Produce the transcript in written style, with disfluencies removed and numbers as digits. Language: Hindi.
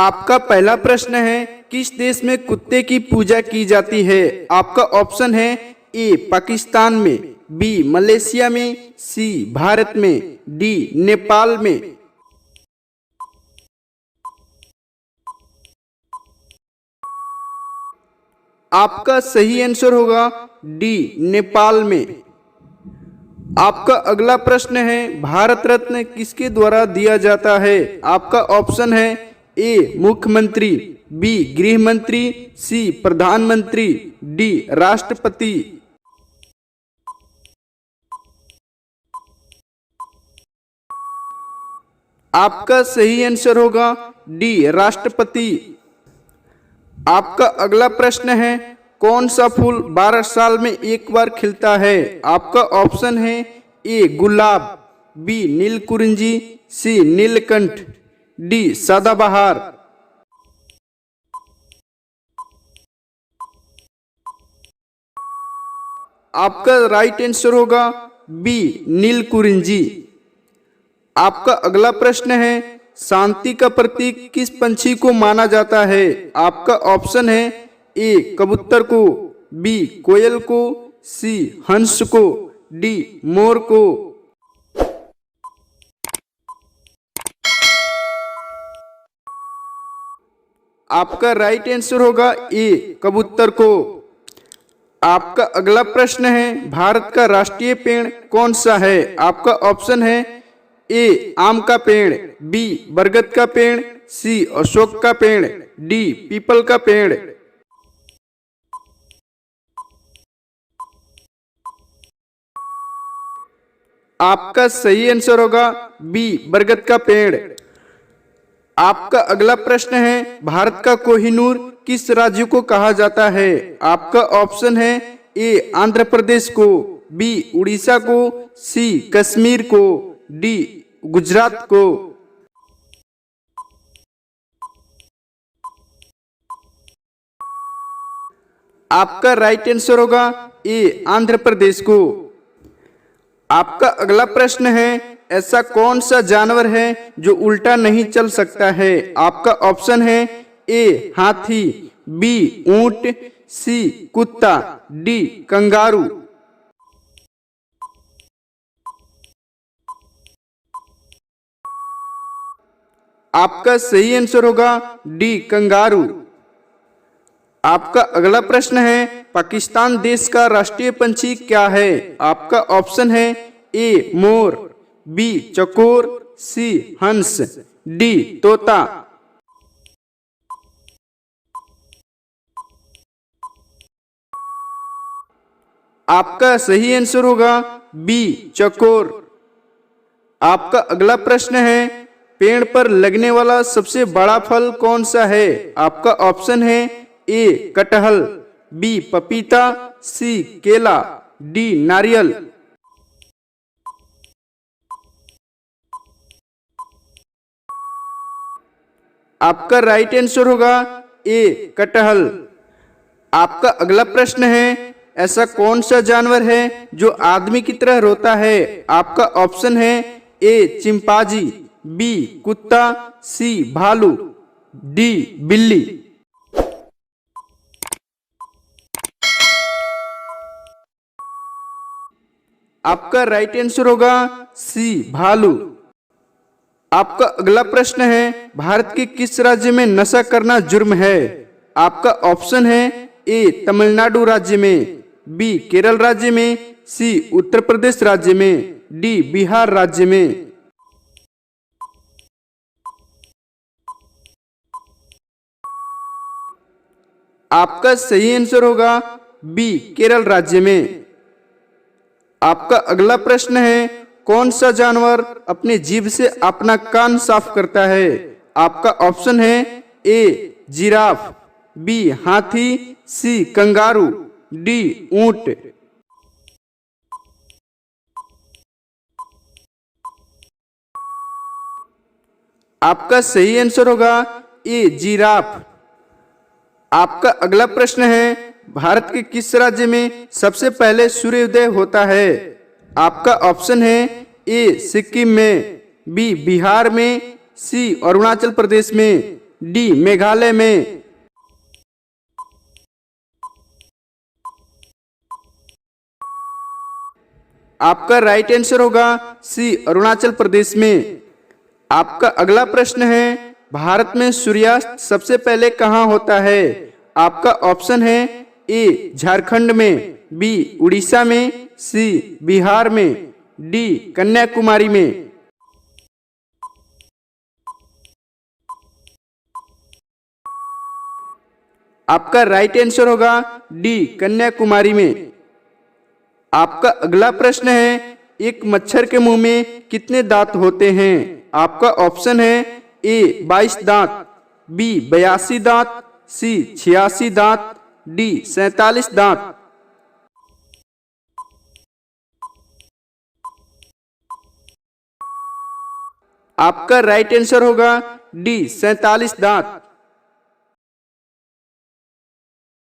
आपका पहला प्रश्न है, किस देश में कुत्ते की पूजा की जाती है? आपका ऑप्शन है ए पाकिस्तान में, बी मलेशिया में, सी भारत में, डी नेपाल में। आपका सही आंसर होगा डी नेपाल में। आपका अगला प्रश्न है, भारत रत्न किसके द्वारा दिया जाता है? आपका ऑप्शन है ए मुख्यमंत्री, बी गृह मंत्री, सी प्रधानमंत्री, डी राष्ट्रपति। आपका सही आंसर होगा डी राष्ट्रपति। आपका अगला प्रश्न है, कौन सा फूल 12 साल में एक बार खिलता है? आपका ऑप्शन है ए गुलाब, बी नीलकुरिंजी, सी नीलकंठ, डी सदाबहार। आपका राइट आंसर होगा बी नीलकुरिंजी। आपका अगला प्रश्न है, शांति का प्रतीक किस पंछी को माना जाता है? आपका ऑप्शन है ए कबूतर को, बी कोयल को, सी हंस को, डी मोर को। आपका राइट आंसर होगा ए कबूतर को। आपका अगला प्रश्न है, भारत का राष्ट्रीय पेड़ कौन सा है? आपका ऑप्शन है ए आम का पेड़, बी बरगद का पेड़, सी अशोक का पेड़, डी पीपल का पेड़। आपका सही आंसर होगा बी बरगद का पेड़। आपका अगला प्रश्न है, भारत का कोहिनूर किस राज्य को कहा जाता है? आपका ऑप्शन है ए आंध्र प्रदेश को, बी उड़ीसा को, सी कश्मीर को, डी गुजरात को। आपका राइट आंसर होगा ए आंध्र प्रदेश को। आपका अगला प्रश्न है, ऐसा कौन सा जानवर है जो उल्टा नहीं चल सकता है? आपका ऑप्शन है ए हाथी, बी ऊंट, सी कुत्ता, डी कंगारू। आपका सही आंसर होगा डी कंगारू। आपका अगला प्रश्न है, पाकिस्तान देश का राष्ट्रीय पंछी क्या है? आपका ऑप्शन है ए मोर, बी चकोर, सी हंस, डी तोता। आपका सही आंसर होगा बी चकोर। आपका अगला प्रश्न है, पेड़ पर लगने वाला सबसे बड़ा फल कौन सा है? आपका ऑप्शन है ए कटहल, बी पपीता, सी केला, डी नारियल। आपका राइट आंसर होगा ए कटहल। आपका अगला प्रश्न है, ऐसा कौन सा जानवर है जो आदमी की तरह रोता है? आपका ऑप्शन है ए चिंपांजी, बी कुत्ता, सी भालू, डी बिल्ली। आपका राइट आंसर होगा सी भालू। आपका अगला प्रश्न है, भारत के किस राज्य में नशा करना जुर्म है? आपका ऑप्शन है ए तमिलनाडु राज्य में, बी केरल राज्य में, सी उत्तर प्रदेश राज्य में, डी बिहार राज्य में। आपका सही आंसर होगा बी केरल राज्य में। आपका अगला प्रश्न है, कौन सा जानवर अपनी जीभ से अपना कान साफ करता है? आपका ऑप्शन है ए जिराफ, बी हाथी, सी कंगारू, डी ऊंट। आपका सही आंसर होगा ए जिराफ। आपका अगला प्रश्न है, भारत के किस राज्य में सबसे पहले सूर्योदय होता है? आपका ऑप्शन है ए सिक्किम में, बी बिहार में, सी अरुणाचल प्रदेश में, डी मेघालय में। आपका राइट आंसर होगा सी अरुणाचल प्रदेश में। आपका अगला प्रश्न है, भारत में सूर्यास्त सबसे पहले कहाँ होता है? आपका ऑप्शन है ए झारखंड में, बी उड़ीसा में, सी बिहार में, डी कन्याकुमारी में। आपका राइट आंसर होगा डी कन्याकुमारी में। आपका अगला प्रश्न है, एक मच्छर के मुंह में कितने दांत होते हैं? आपका ऑप्शन है ए 22 दांत, बी 82 दांत, सी 86 दांत, डी 47 दांत। आपका राइट आंसर होगा डी 47 दांत।